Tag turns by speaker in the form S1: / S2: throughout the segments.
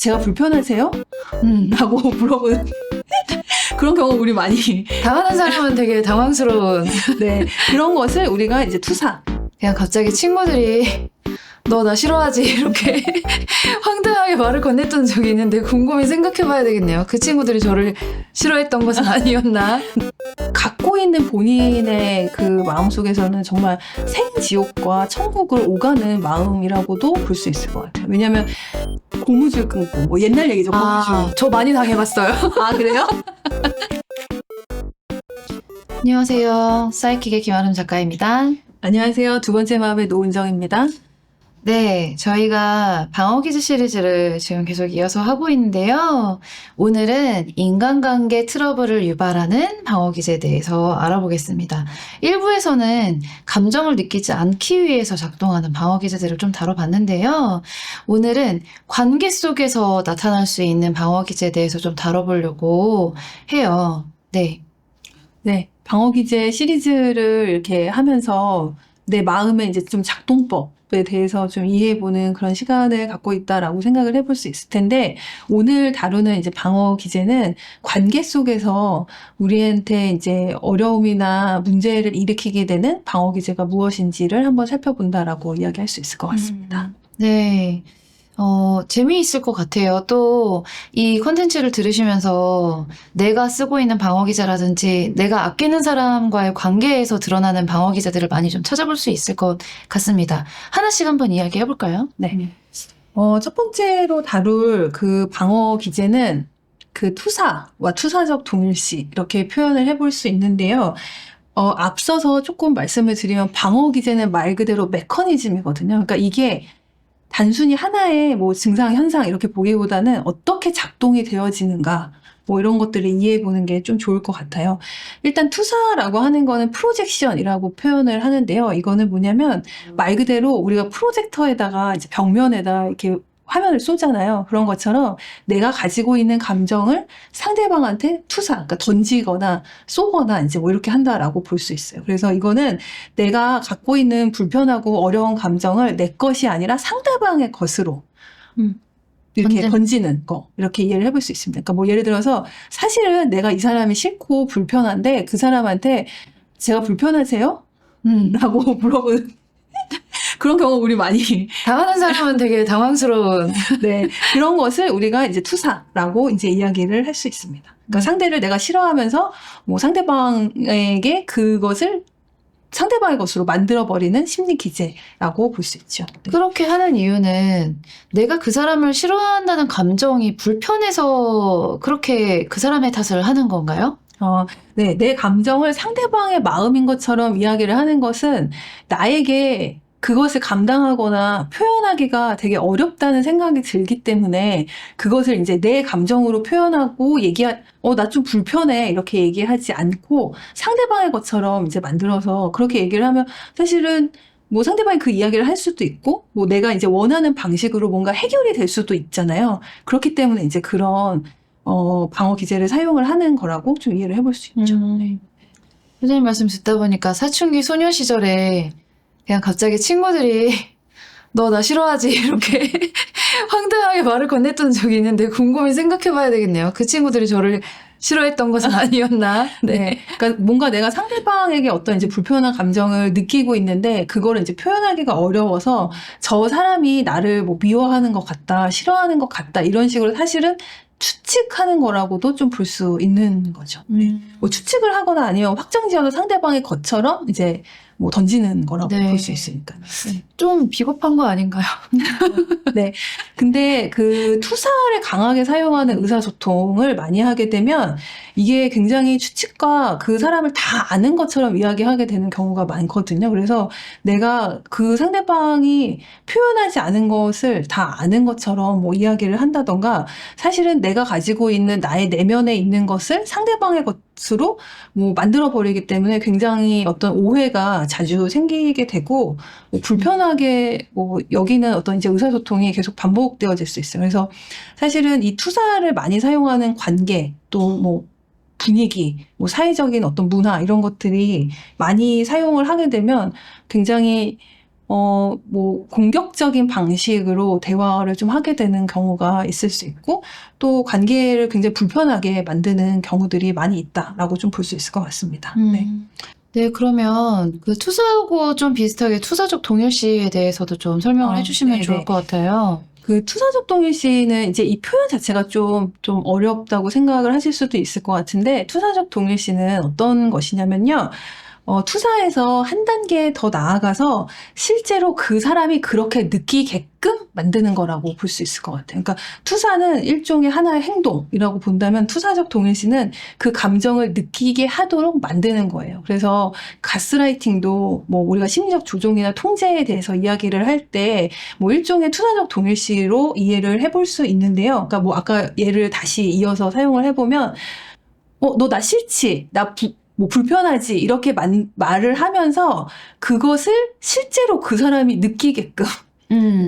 S1: 제가 불편하세요? 라고 물어보는 그런 경우 우리 많이
S2: 당하는 사람은 되게 당황스러운.
S1: 네, 그런 것을 우리가 이제 투사.
S2: 그냥 갑자기 친구들이 너 나 싫어하지? 이렇게 황당하게 말을 건넸던 적이 있는데 곰곰이 생각해봐야 되겠네요. 그 친구들이 저를 싫어했던 것은 아니었나?
S1: 갖고 있는 본인의 그 마음속에서는 정말 생지옥과 천국을 오가는 마음이라고도 볼 수 있을 것 같아요. 왜냐하면 고무줄 끊고 뭐 옛날 얘기죠. 고무줄.
S2: 저 많이 당해봤어요.
S1: 아 그래요?
S2: 안녕하세요. 사이킥의 김아름 작가입니다.
S1: 안녕하세요. 두 번째 마음의 노은정입니다.
S2: 네, 저희가 방어기즈 시리즈를 지금 계속 이어서 하고 있는데요. 오늘은 인간관계 트러블을 유발하는 방어기제에 대해서 알아보겠습니다. 1부에서는 감정을 느끼지 않기 위해서 작동하는 방어기제들을 좀 다뤄봤는데요. 오늘은 관계 속에서 나타날 수 있는 방어기제에 대해서 좀 다뤄보려고 해요. 네.
S1: 네, 방어기제 시리즈를 이렇게 하면서 내 마음의 이제 좀 작동법에 대해서 좀 이해해보는 그런 시간을 갖고 있다라고 생각을 해볼 수 있을 텐데, 오늘 다루는 이제 방어기제는 관계 속에서 우리한테 이제 어려움이나 문제를 일으키게 되는 방어기제가 무엇인지를 한번 살펴본다라고 이야기할 수 있을 것 같습니다.
S2: 네. 재미있을 것 같아요. 또, 이 콘텐츠를 들으시면서 내가 쓰고 있는 방어기자라든지 내가 아끼는 사람과의 관계에서 드러나는 방어기자들을 많이 좀 찾아볼 수 있을 것 같습니다. 하나씩 한번 이야기해 볼까요?
S1: 네. 첫 번째로 다룰 그 방어기제는 그 투사와 투사적 동일시, 이렇게 표현을 해볼 수 있는데요. 앞서서 조금 말씀을 드리면 방어기제는 말 그대로 메커니즘이거든요. 그러니까 이게 단순히 하나의 뭐 증상, 현상 이렇게 보기보다는 어떻게 작동이 되어지는가, 뭐 이런 것들을 이해해 보는 게 좀 좋을 것 같아요. 일단 투사라고 하는 거는 프로젝션이라고 표현을 하는데요. 이거는 뭐냐면 말 그대로 우리가 프로젝터에다가 이제 벽면에다 이렇게 화면을 쏘잖아요. 그런 것처럼 내가 가지고 있는 감정을 상대방한테 투사, 그러니까 던지거나 쏘거나 이제 뭐 이렇게 한다라고 볼 수 있어요. 그래서 이거는 내가 갖고 있는 불편하고 어려운 감정을 내 것이 아니라 상대방의 것으로 이렇게 던지는 거, 이렇게 이해를 해볼 수 있습니다. 그러니까 뭐 예를 들어서 사실은 내가 이 사람이 싫고 불편한데 그 사람한테 제가 불편하세요? 라고 물어보는 그런 경우 우리 많이
S2: 당하는 사람은 되게 당황스러운.
S1: 네, 그런 것을 우리가 이제 투사라고 이제 이야기를 할 수 있습니다. 그러니까 상대를 내가 싫어하면서 뭐 상대방에게 그것을 상대방의 것으로 만들어버리는 심리 기제라고 볼 수 있죠. 네.
S2: 그렇게 하는 이유는 내가 그 사람을 싫어한다는 감정이 불편해서 그렇게 그 사람의 탓을 하는 건가요?
S1: 네, 내 감정을 상대방의 마음인 것처럼 이야기를 하는 것은 나에게 그것을 감당하거나 표현하기가 되게 어렵다는 생각이 들기 때문에 그것을 이제 내 감정으로 표현하고 나 좀 불편해 이렇게 얘기하지 않고 상대방의 것처럼 이제 만들어서 그렇게 얘기를 하면 사실은 뭐 상대방이 그 이야기를 할 수도 있고 뭐 내가 이제 원하는 방식으로 뭔가 해결이 될 수도 있잖아요. 그렇기 때문에 이제 그런 방어 기제를 사용을 하는 거라고 좀 이해를 해볼 수 있죠. 네.
S2: 선생님 말씀 듣다 보니까 사춘기 소녀 시절에 그냥 갑자기 친구들이 너 나 싫어하지? 이렇게 황당하게 말을 건넸던 적이 있는데 곰곰이 생각해봐야 되겠네요. 그 친구들이 저를 싫어했던 것은 아니었나?
S1: 네. 그러니까 뭔가 내가 상대방에게 어떤 이제 불편한 감정을 느끼고 있는데 그거를 이제 표현하기가 어려워서 저 사람이 나를 뭐 미워하는 것 같다, 싫어하는 것 같다 이런 식으로 사실은 추측하는 거라고도 좀 볼 수 있는 거죠. 뭐 추측을 하거나 아니면 확정지어서 상대방의 것처럼 이제 뭐 던지는 거라고 볼 수 있으니까. 네.
S2: 좀 비겁한 거 아닌가요?
S1: 네. 근데 그 투사를 강하게 사용하는 의사소통을 많이 하게 되면 이게 굉장히 추측과 그 사람을 다 아는 것처럼 이야기하게 되는 경우가 많거든요. 그래서 내가 그 상대방이 표현하지 않은 것을 다 아는 것처럼 뭐 이야기를 한다던가 사실은 내가 가지고 있는 나의 내면에 있는 것을 상대방의 것으로 뭐 만들어버리기 때문에 굉장히 어떤 오해가 자주 생기게 되고 뭐 불편하게 뭐 여기는 어떤 이제 의사소통이 계속 반복되어질 수 있어요. 그래서 사실은 이 투사를 많이 사용하는 관계 또 뭐 분위기, 뭐 사회적인 어떤 문화 이런 것들이 많이 사용을 하게 되면 굉장히 뭐, 공격적인 방식으로 대화를 좀 하게 되는 경우가 있을 수 있고, 또 관계를 굉장히 불편하게 만드는 경우들이 많이 있다라고 좀 볼 수 있을 것 같습니다. 네.
S2: 네, 그러면 그 투사하고 좀 비슷하게 투사적 동일시에 대해서도 좀 설명을 해주시면
S1: 네네.
S2: 좋을 것 같아요.
S1: 그 투사적 동일시는 이제 이 표현 자체가 좀 어렵다고 생각을 하실 수도 있을 것 같은데, 투사적 동일시는 어떤 것이냐면요. 투사에서 한 단계 더 나아가서 실제로 그 사람이 그렇게 느끼게끔 만드는 거라고 볼 수 있을 것 같아요. 그러니까 투사는 일종의 하나의 행동이라고 본다면 투사적 동일시는 그 감정을 느끼게 하도록 만드는 거예요. 그래서 가스라이팅도 뭐 우리가 심리적 조종이나 통제에 대해서 이야기를 할 때 뭐 일종의 투사적 동일시로 이해를 해볼 수 있는데요. 그러니까 뭐 아까 예를 다시 이어서 사용을 해보면 너 나 싫지? 뭐 불편하지? 이렇게 말을 하면서 그것을 실제로 그 사람이 느끼게끔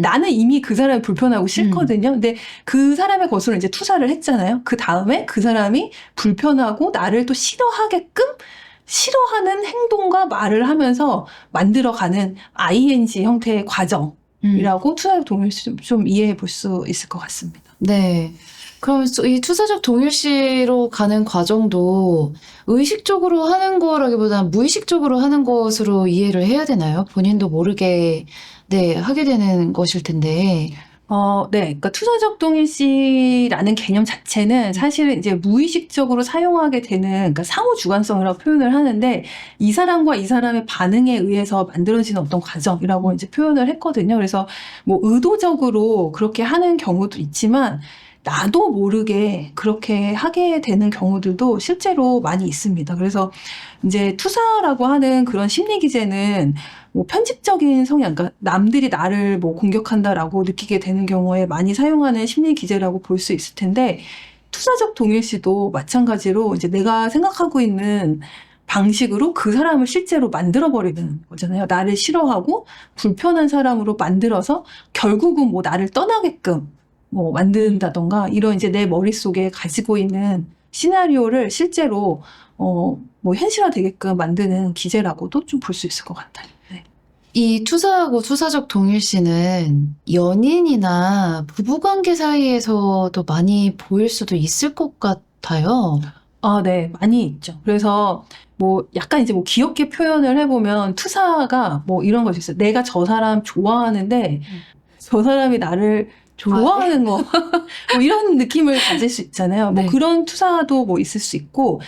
S1: 나는 이미 그 사람이 불편하고 싫거든요. 근데 그 사람의 것으로 이제 투사를 했잖아요. 그 다음에 그 사람이 불편하고 나를 또 싫어하게끔 싫어하는 행동과 말을 하면서 만들어가는 ing 형태의 과정이라고 투사적 동일시 좀 이해해 볼 수 있을 것 같습니다.
S2: 네. 그럼 이 투사적 동일시로 가는 과정도 의식적으로 하는 거라기보다는 무의식적으로 하는 것으로 이해를 해야 되나요? 본인도 모르게 네, 하게 되는 것일 텐데.
S1: 네. 그러니까 투사적 동일시라는 개념 자체는 사실은 이제 무의식적으로 사용하게 되는, 그러니까 상호 주관성이라고 표현을 하는데, 이 사람과 이 사람의 반응에 의해서 만들어지는 어떤 과정이라고 이제 표현을 했거든요. 그래서 뭐 의도적으로 그렇게 하는 경우도 있지만, 나도 모르게 그렇게 하게 되는 경우들도 실제로 많이 있습니다. 그래서 이제 투사라고 하는 그런 심리 기제는 뭐 편집적인 성향, 그러니까 남들이 나를 뭐 공격한다라고 느끼게 되는 경우에 많이 사용하는 심리 기제라고 볼 수 있을 텐데, 투사적 동일시도 마찬가지로 이제 내가 생각하고 있는 방식으로 그 사람을 실제로 만들어버리는 거잖아요. 나를 싫어하고 불편한 사람으로 만들어서 결국은 뭐 나를 떠나게끔 뭐 만든다던가 이런 이제 내 머릿속에 가지고 있는 시나리오를 실제로 뭐 현실화되게끔 만드는 기제라고도 좀 볼 수 있을 것 같아요. 네.
S2: 이 투사하고 투사적 동일시는 연인이나 부부관계 사이에서도 많이 보일 수도 있을 것 같아요.
S1: 네, 많이 있죠. 그래서 뭐 약간 이제 뭐 귀엽게 표현을 해보면 투사가 뭐 이런 것이 있어요. 내가 저 사람 좋아하는데 저 사람이 나를 좋아하는 거, 뭐 이런 느낌을 가질 수 있잖아요. 뭐
S2: 네.
S1: 그런 투사도 뭐 있을 수 있고,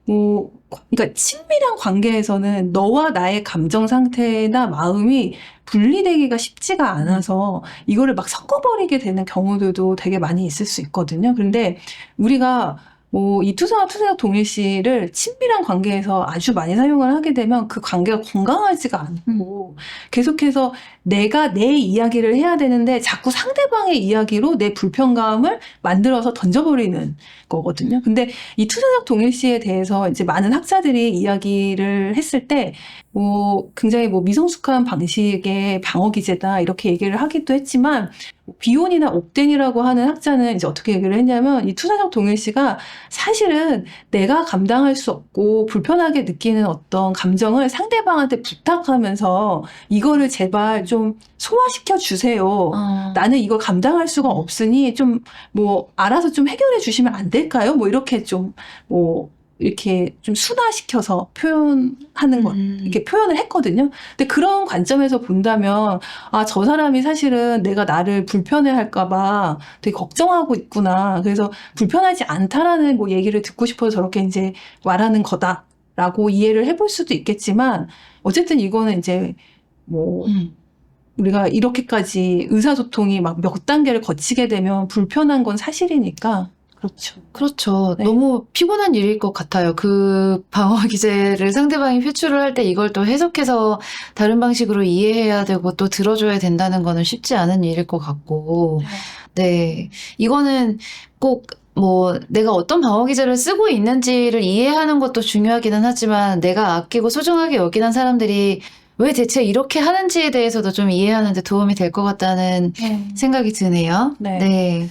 S1: 뭐, 그러니까 친밀한 관계에서는 너와 나의 감정 상태나 마음이 분리되기가 쉽지가 않아서 이거를 막 섞어버리게 되는 경우들도 되게 많이 있을 수 있거든요. 그런데 우리가 뭐 이 투사와 투사적 동일시를 친밀한 관계에서 아주 많이 사용을 하게 되면 그 관계가 건강하지가 않고 계속해서 내가 내 이야기를 해야 되는데 자꾸 상대방의 이야기로 내 불편감을 만들어서 던져버리는 거거든요. 근데 이 투사적 동일시에 대해서 이제 많은 학자들이 이야기를 했을 때 뭐 굉장히 뭐 미성숙한 방식의 방어 기제다 이렇게 얘기를 하기도 했지만 비온이나 옥덴이라고 하는 학자는 이제 어떻게 얘기를 했냐면 이 투사적 동일시가 사실은 내가 감당할 수 없고 불편하게 느끼는 어떤 감정을 상대방한테 부탁하면서 이거를 제발 좀 소화시켜 주세요. 나는 이걸 감당할 수가 없으니 좀 뭐 알아서 좀 해결해 주시면 안 될까요? 뭐 이렇게 좀 뭐 이렇게 좀 순화시켜서 표현하는 것, 이렇게 표현을 했거든요. 근데 그런 관점에서 본다면, 저 사람이 사실은 내가 나를 불편해 할까봐 되게 걱정하고 있구나. 그래서 불편하지 않다라는 뭐 얘기를 듣고 싶어서 저렇게 이제 말하는 거다라고 이해를 해볼 수도 있겠지만, 어쨌든 이거는 이제 뭐, 우리가 이렇게까지 의사소통이 막 몇 단계를 거치게 되면 불편한 건 사실이니까. 그렇죠.
S2: 그렇죠.
S1: 네.
S2: 너무 피곤한 일일 것 같아요. 그 방어 기제를 상대방이 표출을 할 때 이걸 또 해석해서 다른 방식으로 이해해야 되고 또 들어줘야 된다는 거는 쉽지 않은 일일 것 같고. 네. 이거는 꼭 뭐 내가 어떤 방어 기제를 쓰고 있는지를 이해하는 것도 중요하기는 하지만 내가 아끼고 소중하게 여기는 사람들이 왜 대체 이렇게 하는지에 대해서도 좀 이해하는 데 도움이 될 것 같다는 생각이 드네요.
S1: 네.
S2: 네.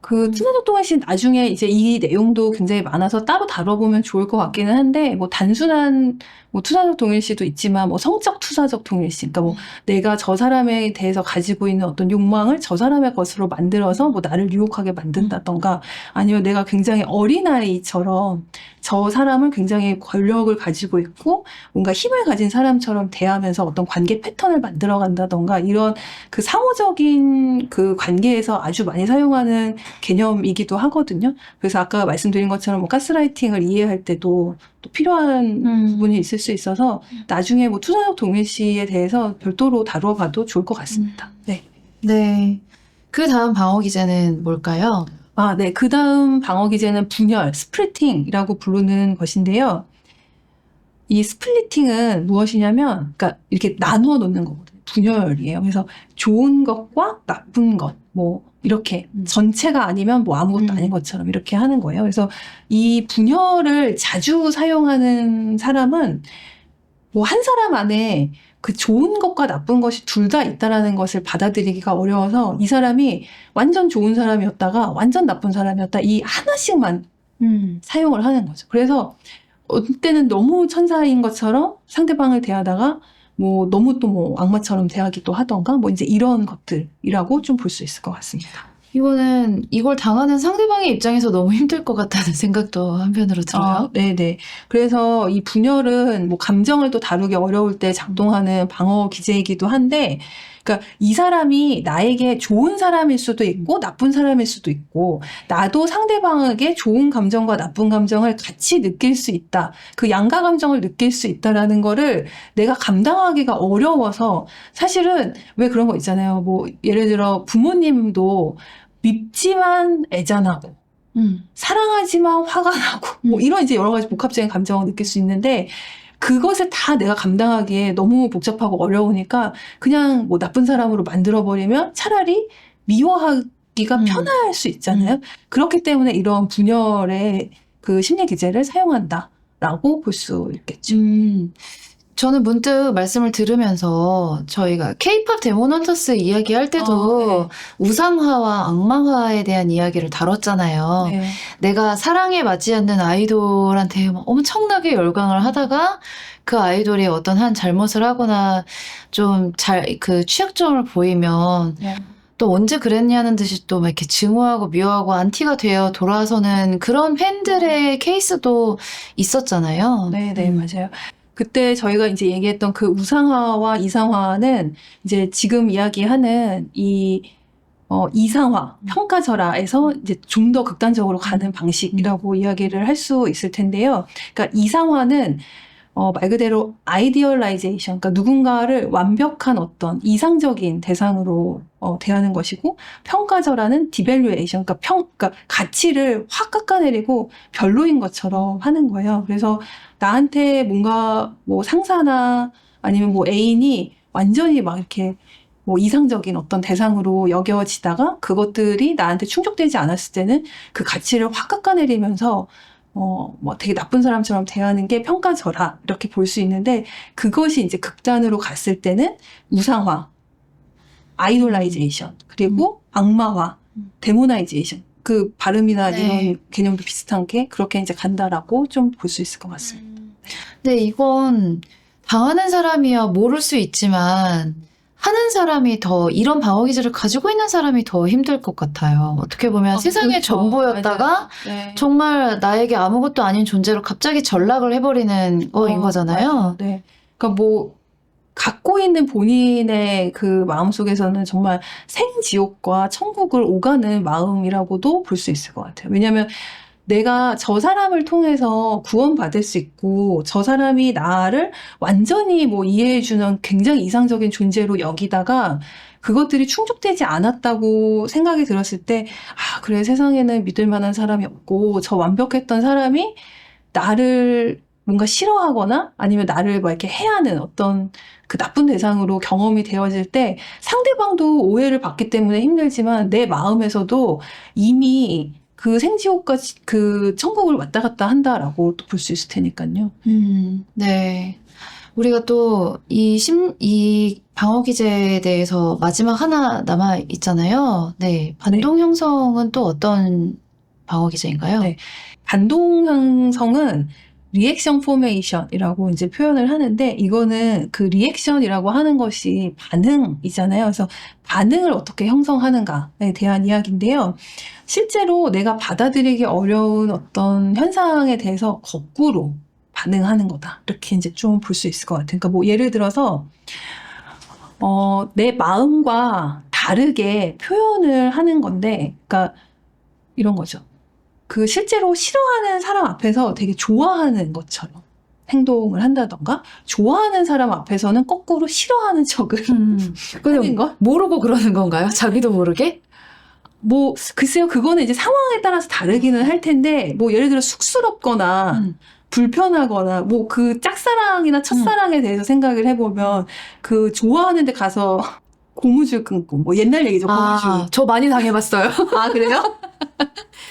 S1: 그 투사적 동일시 나중에 이제 이 내용도 굉장히 많아서 따로 다뤄보면 좋을 것 같기는 한데 뭐 단순한 뭐 투사적 동일시도 있지만 뭐 성적 투사적 동일시 그러니까 뭐 내가 저 사람에 대해서 가지고 있는 어떤 욕망을 저 사람의 것으로 만들어서 뭐 나를 유혹하게 만든다던가 아니면 내가 굉장히 어린아이처럼 저 사람을 굉장히 권력을 가지고 있고 뭔가 힘을 가진 사람처럼 대하면서 어떤 관계 패턴을 만들어 간다던가 이런 그 상호적인 그 관계에서 아주 많이 사용하는 개념이기도 하거든요. 그래서 아까 말씀드린 것처럼 뭐 가스라이팅을 이해할 때도 또 필요한 부분이 있을 수 있어서 나중에 뭐 투사적 동일시에 대해서 별도로 다뤄봐도 좋을 것 같습니다. 네.
S2: 네. 그 다음 방어 기제는 뭘까요?
S1: 아, 네. 그 다음 방어 기제는 분열, 스플리팅이라고 부르는 것인데요. 이 스플리팅은 무엇이냐면, 그러니까 이렇게 나누어 놓는 거거든요. 분열이에요. 그래서 좋은 것과 나쁜 것, 뭐, 이렇게 전체가 아니면 뭐 아무것도 아닌 것처럼 이렇게 하는 거예요. 그래서 이 분열을 자주 사용하는 사람은 뭐 한 사람 안에 그 좋은 것과 나쁜 것이 둘 다 있다라는 것을 받아들이기가 어려워서 이 사람이 완전 좋은 사람이었다가 완전 나쁜 사람이었다 이 하나씩만 사용을 하는 거죠. 그래서 어떤 때는 너무 천사인 것처럼 상대방을 대하다가 뭐 너무 또 뭐 악마처럼 대하기도 하던가 뭐 이제 이런 것들이라고 좀 볼 수 있을 것 같습니다.
S2: 이걸 당하는 상대방의 입장에서 너무 힘들 것 같다는 생각도 한편으로 들어요.
S1: 네네. 그래서 이 분열은 뭐 감정을 또 다루기 어려울 때 작동하는 방어 기제이기도 한데, 그러니까 이 사람이 나에게 좋은 사람일 수도 있고 나쁜 사람일 수도 있고 나도 상대방에게 좋은 감정과 나쁜 감정을 같이 느낄 수 있다. 그 양가 감정을 느낄 수 있다라는 거를 내가 감당하기가 어려워서 사실은 왜 그런 거 있잖아요. 뭐 예를 들어 부모님도 밉지만 애잔하고 사랑하지만 화가 나고 뭐 이런 이제 여러 가지 복합적인 감정을 느낄 수 있는데 그것을 다 내가 감당하기에 너무 복잡하고 어려우니까 그냥 뭐 나쁜 사람으로 만들어버리면 차라리 미워하기가 편할 수 있잖아요. 그렇기 때문에 이런 분열의 그 심리 기제를 사용한다라고 볼 수 있겠죠.
S2: 저는 문득 말씀을 들으면서 저희가 K-pop 데몬 헌터스 이야기할 때도 우상화와 악마화에 대한 이야기를 다뤘잖아요.
S1: 네.
S2: 내가 사랑에 맞지 않는 아이돌한테 막 엄청나게 열광을 하다가 그 아이돌이 어떤 한 잘못을 하거나 좀 그 취약점을 보이면 또 언제 그랬냐는 듯이 또 막 이렇게 증오하고 미워하고 안티가 되어 돌아서는 그런 팬들의 케이스도 있었잖아요.
S1: 네, 맞아요. 그때 저희가 이제 얘기했던 그 우상화와 이상화는 이제 지금 이야기하는 이 이상화, 평가절하에서 이제 좀 더 극단적으로 가는 방식이라고 이야기를 할 수 있을 텐데요. 그러니까 이상화는 말 그대로 아이디얼라이제이션, 그러니까 누군가를 완벽한 어떤 이상적인 대상으로 대하는 것이고, 평가절하는 디밸류에이션, 그러니까 가치를 확 깎아내리고 별로인 것처럼 하는 거예요. 그래서 나한테 뭔가 뭐 상사나 아니면 뭐 애인이 완전히 막 이렇게 뭐 이상적인 어떤 대상으로 여겨지다가 그것들이 나한테 충족되지 않았을 때는 그 가치를 확 깎아내리면서 뭐 되게 나쁜 사람처럼 대하는 게 평가절하 이렇게 볼 수 있는데 그것이 이제 극단으로 갔을 때는 우상화, 아이돌라이제이션 그리고 악마화, 데모나이제이션 그 발음이나 이런 개념도 비슷한 게 그렇게 이제 간다라고 좀 볼 수 있을 것 같습니다.
S2: 네, 이건 당하는 사람이야 모를 수 있지만 하는 사람이 더 이런 방어 기제를 가지고 있는 사람이 더 힘들 것 같아요. 어떻게 보면 세상의
S1: 그렇죠.
S2: 전부였다가
S1: 네.
S2: 정말 나에게 아무것도 아닌 존재로 갑자기 전락을 해버리는 거인 거잖아요.
S1: 맞아요. 네. 그러니까 뭐 갖고 있는 본인의 그 마음속에서는 정말 생지옥과 천국을 오가는 마음이라고도 볼 수 있을 것 같아요. 왜냐하면 내가 저 사람을 통해서 구원받을 수 있고 저 사람이 나를 완전히 뭐 이해해주는 굉장히 이상적인 존재로 여기다가 그것들이 충족되지 않았다고 생각이 들었을 때 아, 그래 세상에는 믿을 만한 사람이 없고 저 완벽했던 사람이 나를 뭔가 싫어하거나 아니면 나를 막 이렇게 해하는 어떤 그 나쁜 대상으로 경험이 되어질 때 상대방도 오해를 받기 때문에 힘들지만 내 마음에서도 이미 그 생지옥과 그 천국을 왔다 갔다 한다라고 또 볼 수 있을 테니까요.
S2: 네. 우리가 또 이 방어 기제에 대해서 마지막 하나 남아 있잖아요. 네. 반동 형성은 또 어떤 방어 기제인가요?
S1: 네. 반동 형성은 리액션 포메이션이라고 이제 표현을 하는데, 이거는 그 리액션이라고 하는 것이 반응이잖아요. 그래서 반응을 어떻게 형성하는가에 대한 이야기인데요. 실제로 내가 받아들이기 어려운 어떤 현상에 대해서 거꾸로 반응하는 거다. 이렇게 이제 좀 볼 수 있을 것 같아요. 그러니까 뭐 예를 들어서 내 마음과 다르게 표현을 하는 건데, 그러니까 이런 거죠. 그 실제로 싫어하는 사람 앞에서 되게 좋아하는 것처럼 행동을 한다던가, 좋아하는 사람 앞에서는 거꾸로 싫어하는 척을 하는
S2: 근데
S1: 거?
S2: 모르고 그러는 건가요? 자기도 모르게?
S1: 뭐 글쎄요, 그거는 이제 상황에 따라서 다르기는 할 텐데, 뭐 예를 들어 쑥스럽거나
S2: 음.
S1: 불편하거나, 뭐 그 짝사랑이나 첫사랑에 대해서 생각을 해보면, 그 좋아하는데 가서 고무줄 끊고, 뭐 옛날 얘기죠, 고무줄.
S2: 아, 저 많이 당해봤어요.
S1: 아, 그래요?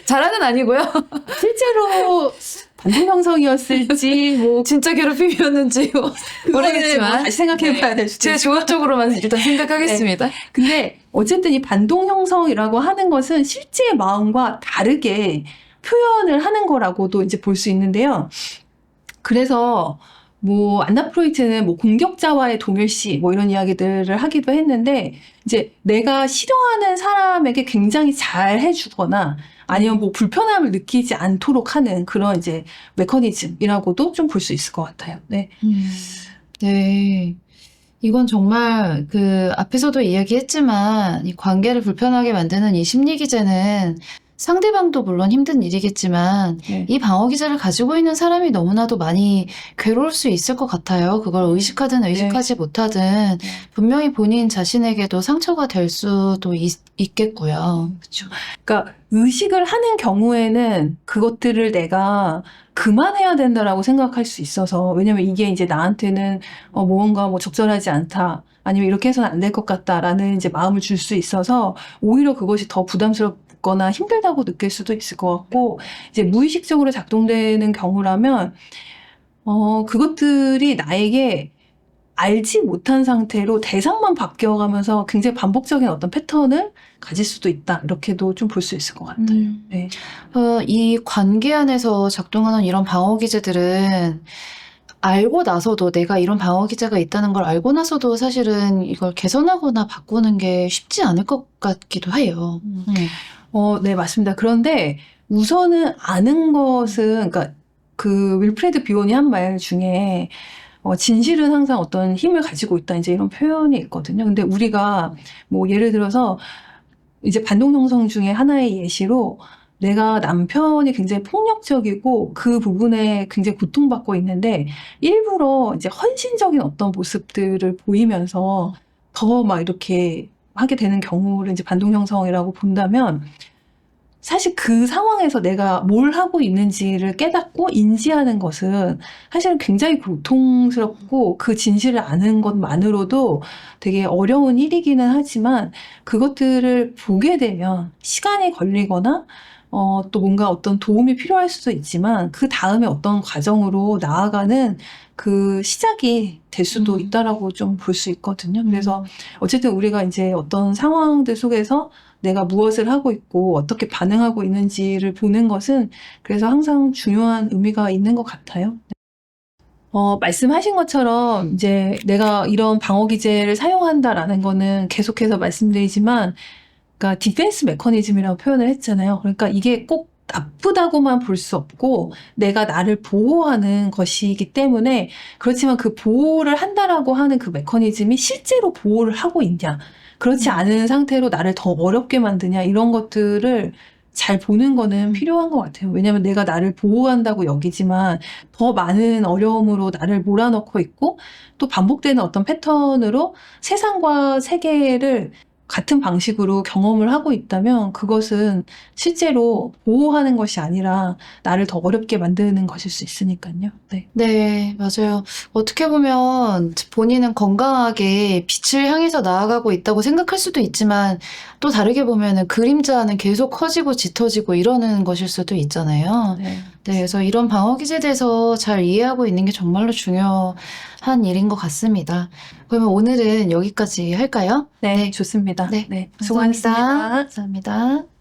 S2: 잘하는 아니고요.
S1: 실제로 반동 형성이었을지, 뭐
S2: 진짜 괴롭힘이었는지
S1: 그거는 뭐
S2: 모르겠지만
S1: 다시 생각해봐야 될 수도
S2: 제
S1: 있어요.
S2: 조합적으로만 일단 생각하겠습니다.
S1: 근데 어쨌든 이 반동 형성이라고 하는 것은 실제 마음과 다르게 표현을 하는 거라고도 이제 볼 수 있는데요. 그래서 뭐 안나 프로이트는 뭐 공격자와의 동일시 뭐 이런 이야기들을 하기도 했는데, 이제 내가 싫어하는 사람에게 굉장히 잘 해주거나 아니면 뭐 불편함을 느끼지 않도록 하는 그런 이제 메커니즘이라고도 좀 볼 수 있을 것 같아요. 네.
S2: 네. 이건 정말 그 앞에서도 이야기했지만 이 관계를 불편하게 만드는 이 심리 기제는 상대방도 물론 힘든 일이겠지만
S1: 네.
S2: 이 방어 기제를 가지고 있는 사람이 너무나도 많이 괴로울 수 있을 것 같아요. 그걸 의식하든 의식하지 못하든 분명히 본인 자신에게도 상처가 될 수도 있겠고요.
S1: 그렇죠. 그러니까 의식을 하는 경우에는 그것들을 내가 그만해야 된다라고 생각할 수 있어서, 왜냐면 이게 이제 나한테는 뭔가 뭐 적절하지 않다, 아니면 이렇게 해서는 안 될 것 같다라는 이제 마음을 줄 수 있어서 오히려 그것이 더 부담스럽거나 힘들다고 느낄 수도 있을 것 같고, 이제 무의식적으로 작동되는 경우라면 그것들이 나에게 알지 못한 상태로 대상만 바뀌어가면서 굉장히 반복적인 어떤 패턴을 가질 수도 있다. 이렇게도 좀 볼 수 있을 것 같아요. 네.
S2: 이 관계 안에서 작동하는 이런 방어 기제들은 알고 나서도 내가 이런 방어 기제가 있다는 걸 알고 나서도 사실은 이걸 개선하거나 바꾸는 게 쉽지 않을 것 같기도 해요.
S1: 네, 맞습니다. 그런데 우선은 아는 것은, 그러니까 그 윌프레드 비온이 한 말 중에 진실은 항상 어떤 힘을 가지고 있다, 이제 이런 표현이 있거든요. 근데 우리가 뭐 예를 들어서 이제 반동 형성 중에 하나의 예시로, 내가 남편이 굉장히 폭력적이고 그 부분에 굉장히 고통받고 있는데 일부러 이제 헌신적인 어떤 모습들을 보이면서 더 막 이렇게 하게 되는 경우를 이제 반동 형성이라고 본다면, 사실 그 상황에서 내가 뭘 하고 있는지를 깨닫고 인지하는 것은 사실은 굉장히 고통스럽고, 그 진실을 아는 것만으로도 되게 어려운 일이기는 하지만, 그것들을 보게 되면 시간이 걸리거나 또 뭔가 어떤 도움이 필요할 수도 있지만, 그 다음에 어떤 과정으로 나아가는 그 시작이 될 수도 있다라고 좀 볼 수 있거든요. 그래서 어쨌든 우리가 이제 어떤 상황들 속에서 내가 무엇을 하고 있고 어떻게 반응하고 있는지를 보는 것은 그래서 항상 중요한 의미가 있는 것 같아요. 말씀하신 것처럼 이제 내가 이런 방어 기제를 사용한다라는 거는 계속해서 말씀드리지만, 그러니까 디펜스 메커니즘이라고 표현을 했잖아요. 그러니까 이게 꼭 나쁘다고만 볼 수 없고 내가 나를 보호하는 것이기 때문에, 그렇지만 그 보호를 한다라고 하는 그 메커니즘이 실제로 보호를 하고 있냐, 그렇지 않은 상태로 나를 더 어렵게 만드냐, 이런 것들을 잘 보는 거는 필요한 것 같아요. 왜냐하면 내가 나를 보호한다고 여기지만 더 많은 어려움으로 나를 몰아넣고 있고, 또 반복되는 어떤 패턴으로 세상과 세계를 같은 방식으로 경험을 하고 있다면 그것은 실제로 보호하는 것이 아니라 나를 더 어렵게 만드는 것일 수 있으니까요. 네.
S2: 네, 맞아요. 어떻게 보면 본인은 건강하게 빛을 향해서 나아가고 있다고 생각할 수도 있지만 또 다르게 보면은 그림자는 계속 커지고 짙어지고 이러는 것일 수도 있잖아요.
S1: 네.
S2: 네, 그래서 이런 방어 기제에 대해서 잘 이해하고 있는 게 정말로 중요한 일인 것 같습니다. 그러면 오늘은 여기까지 할까요?
S1: 네, 좋습니다.
S2: 네,
S1: 네,
S2: 감사합니다.
S1: 수고하셨습니다.
S2: 감사합니다.